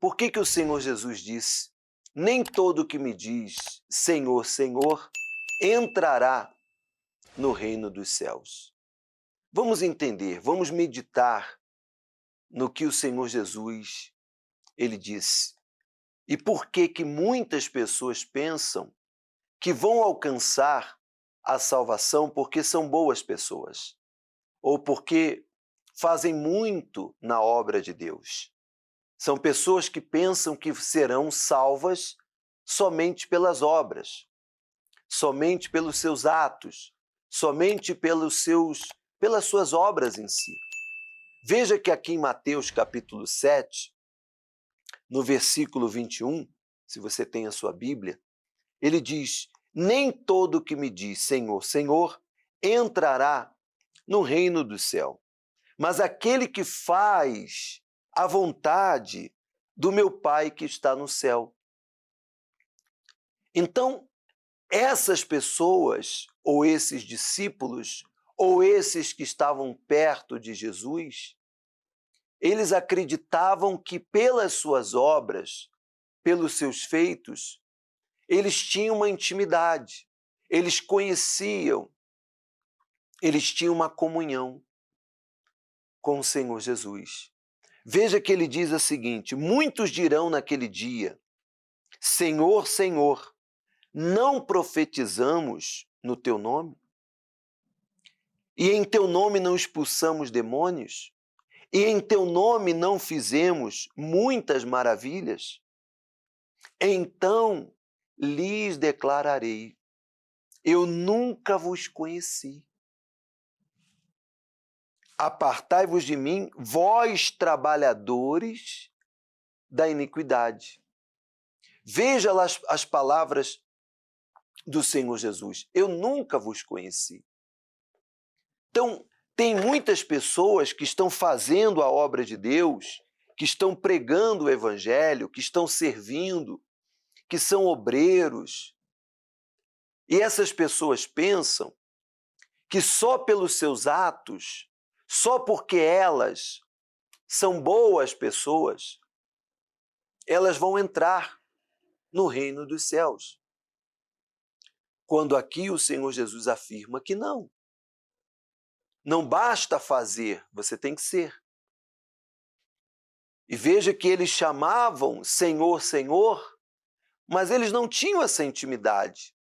Por que que o Senhor Jesus disse: nem todo que me diz Senhor, Senhor, entrará no reino dos céus? Vamos entender, vamos meditar no que o Senhor Jesus ele disse. E por que que muitas pessoas pensam que vão alcançar a salvação porque são boas pessoas, ou porque fazem muito na obra de Deus. São pessoas que pensam que serão salvas somente pelas obras, somente pelos seus atos, somente pelas suas obras em si. Veja que aqui em Mateus capítulo 7, no versículo 21, se você tem a sua Bíblia, ele diz: nem todo que me diz Senhor, Senhor, entrará no reino do céu, mas aquele que faz a vontade do meu Pai que está no céu. Então, essas pessoas, ou esses discípulos, ou esses que estavam perto de Jesus, eles acreditavam que pelas suas obras, pelos seus feitos, eles tinham uma intimidade, eles conheciam, eles tinham uma comunhão com o Senhor Jesus. Veja que ele diz o seguinte: muitos dirão naquele dia, Senhor, Senhor, não profetizamos no teu nome? E em teu nome não expulsamos demônios? E em teu nome não fizemos muitas maravilhas? Então lhes declararei: eu nunca vos conheci. Apartai-vos de mim, vós trabalhadores da iniquidade. Veja lá as palavras do Senhor Jesus: eu nunca vos conheci. Então, tem muitas pessoas que estão fazendo a obra de Deus, que estão pregando o Evangelho, que estão servindo, que são obreiros. E essas pessoas pensam que só pelos seus atos, só porque elas são boas pessoas, elas vão entrar no reino dos céus. Quando aqui o Senhor Jesus afirma que não. Não basta fazer, você tem que ser. E veja que eles chamavam Senhor, Senhor, mas eles não tinham essa intimidade.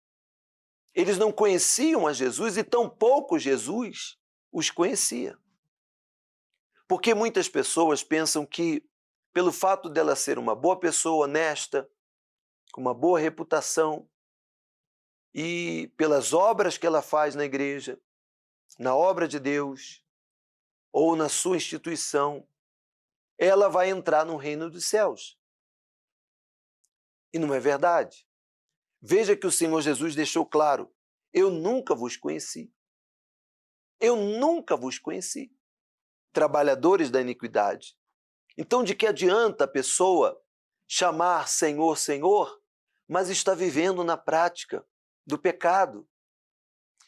Eles não conheciam a Jesus e tampouco Jesus os conhecia. Porque muitas pessoas pensam que, pelo fato dela ser uma boa pessoa, honesta, com uma boa reputação, e pelas obras que ela faz na igreja, na obra de Deus, ou na sua instituição, ela vai entrar no reino dos céus. E não é verdade. Veja que o Senhor Jesus deixou claro: eu nunca vos conheci. Eu nunca vos conheci. Trabalhadores da iniquidade. Então, de que adianta a pessoa chamar Senhor, Senhor, mas está vivendo na prática do pecado?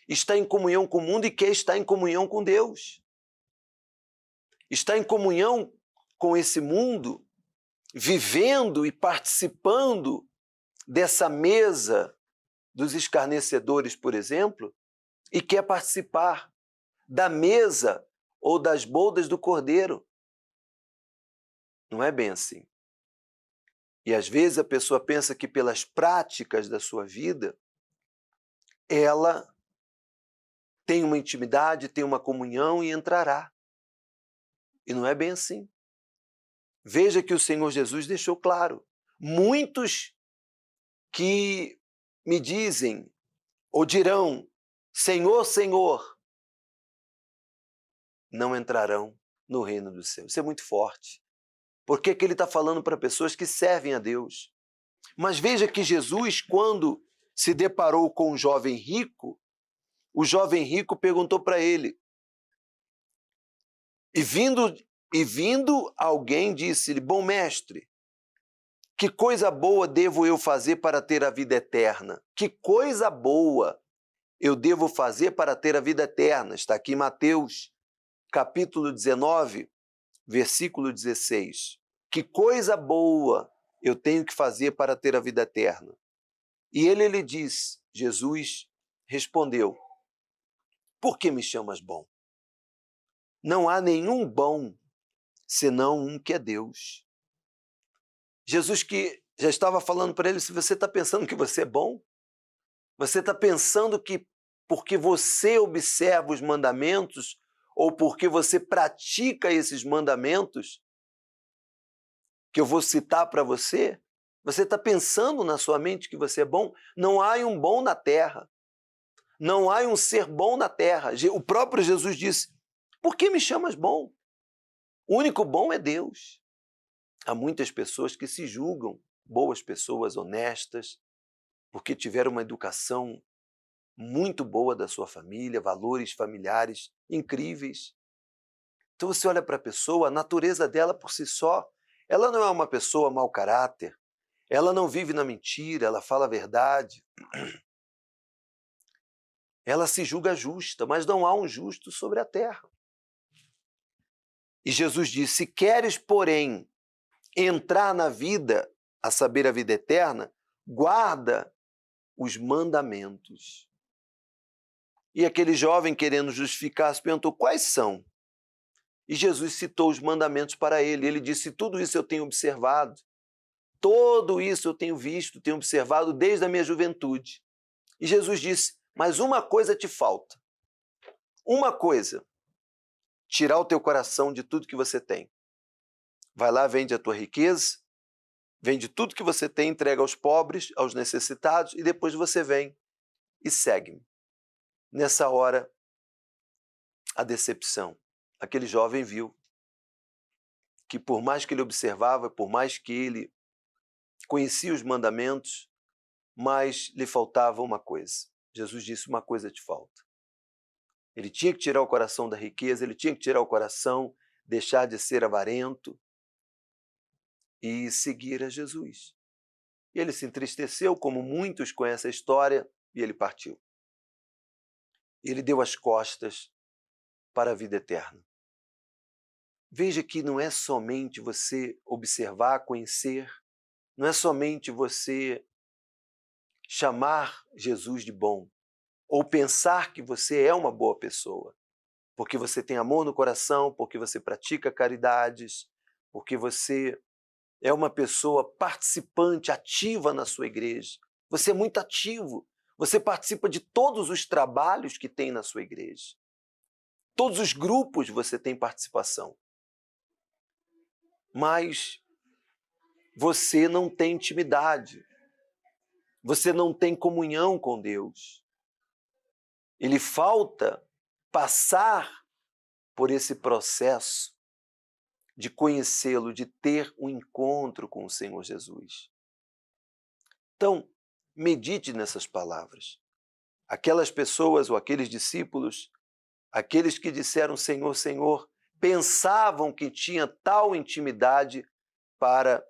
Está em comunhão com o mundo e quer estar em comunhão com Deus. Está em comunhão com esse mundo, vivendo e participando dessa mesa dos escarnecedores, por exemplo, e quer participar da mesa ou das bodas do Cordeiro. Não é bem assim. E às vezes a pessoa pensa que pelas práticas da sua vida, ela tem uma intimidade, tem uma comunhão e entrará. E não é bem assim. Veja que o Senhor Jesus deixou claro: muitos que me dizem ou dirão Senhor, Senhor, não entrarão no reino do céu. Isso é muito forte. Porque que ele está falando para pessoas que servem a Deus. Mas veja que Jesus, quando se deparou com um jovem rico, o jovem rico perguntou para ele. E vindo alguém disse-lhe: bom mestre, que coisa boa devo eu fazer para ter a vida eterna? Que coisa boa eu devo fazer para ter a vida eterna? Está aqui em Mateus, capítulo 19, versículo 16. Que coisa boa eu tenho que fazer para ter a vida eterna? E ele lhe disse, Jesus respondeu, por que me chamas bom? Não há nenhum bom, senão um que é Deus. Jesus que já estava falando para ele, se você está pensando que você é bom, você está pensando que porque você observa os mandamentos ou porque você pratica esses mandamentos, que eu vou citar para você, você está pensando na sua mente que você é bom? Não há um bom na terra. Não há um ser bom na terra. O próprio Jesus disse, por que me chamas bom? O único bom é Deus. Há muitas pessoas que se julgam boas pessoas, honestas, porque tiveram uma educação muito boa da sua família, valores familiares incríveis. Então você olha para a pessoa, a natureza dela por si só, ela não é uma pessoa mau caráter, ela não vive na mentira, ela fala a verdade. Ela se julga justa, mas não há um justo sobre a terra. E Jesus disse, se queres, porém, entrar na vida, a saber, a vida eterna, guarda os mandamentos. E aquele jovem, querendo justificar-se, perguntou, quais são? E Jesus citou os mandamentos para ele. Ele disse, tudo isso eu tenho observado, tudo isso eu tenho visto, tenho observado desde a minha juventude. E Jesus disse, mas uma coisa te falta. Uma coisa, tirar o teu coração de tudo que você tem. Vai lá, vende a tua riqueza, vende tudo que você tem, entrega aos pobres, aos necessitados, e depois você vem e segue-me. Nessa hora, a decepção. Aquele jovem viu que por mais que ele observava, por mais que ele conhecia os mandamentos, mas lhe faltava uma coisa. Jesus disse, uma coisa te falta. Ele tinha que tirar o coração da riqueza, ele tinha que tirar o coração, deixar de ser avarento e seguir a Jesus. E ele se entristeceu, como muitos conhecem a história, e ele partiu. Ele deu as costas para a vida eterna. Veja que não é somente você observar, conhecer, não é somente você chamar Jesus de bom, ou pensar que você é uma boa pessoa, porque você tem amor no coração, porque você pratica caridades, porque você é uma pessoa participante, ativa na sua igreja. Você é muito ativo, você participa de todos os trabalhos que tem na sua igreja. Todos os grupos você tem participação. Mas você não tem intimidade, você não tem comunhão com Deus. Ele falta passar por esse processo de conhecê-lo, de ter um encontro com o Senhor Jesus. Então, medite nessas palavras. Aquelas pessoas ou aqueles discípulos, aqueles que disseram Senhor, Senhor, pensavam que tinha tal intimidade para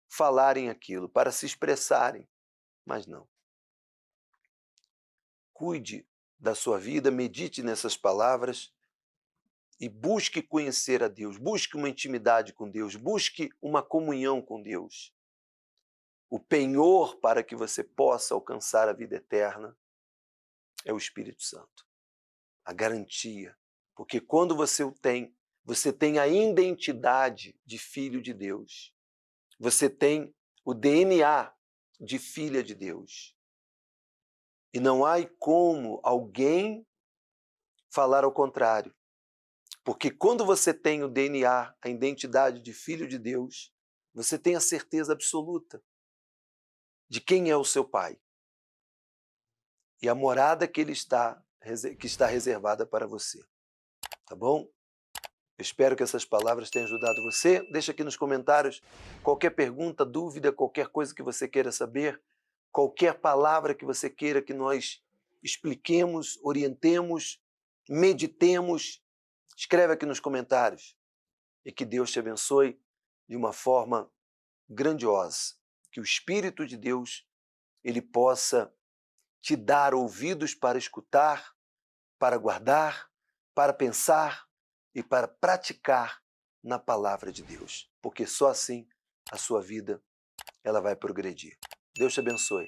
falarem aquilo, para se expressarem, mas não. Cuide da sua vida, medite nessas palavras e busque conhecer a Deus, busque uma intimidade com Deus, busque uma comunhão com Deus. O penhor para que você possa alcançar a vida eterna é o Espírito Santo. A garantia, porque quando você o tem, você tem a identidade de filho de Deus. Você tem o DNA de filha de Deus. E não há como alguém falar ao contrário. Porque quando você tem o DNA, a identidade de filho de Deus, você tem a certeza absoluta de quem é o seu pai. E a morada que está reservada para você. Tá bom? Eu espero que essas palavras tenham ajudado você. Deixa aqui nos comentários qualquer pergunta, dúvida, qualquer coisa que você queira saber, qualquer palavra que você queira que nós expliquemos, orientemos, meditemos. Escreve aqui nos comentários. E que Deus te abençoe de uma forma grandiosa. Que o Espírito de Deus ele possa te dar ouvidos para escutar, para guardar, para pensar e para praticar na palavra de Deus, porque só assim a sua vida ela vai progredir. Deus te abençoe.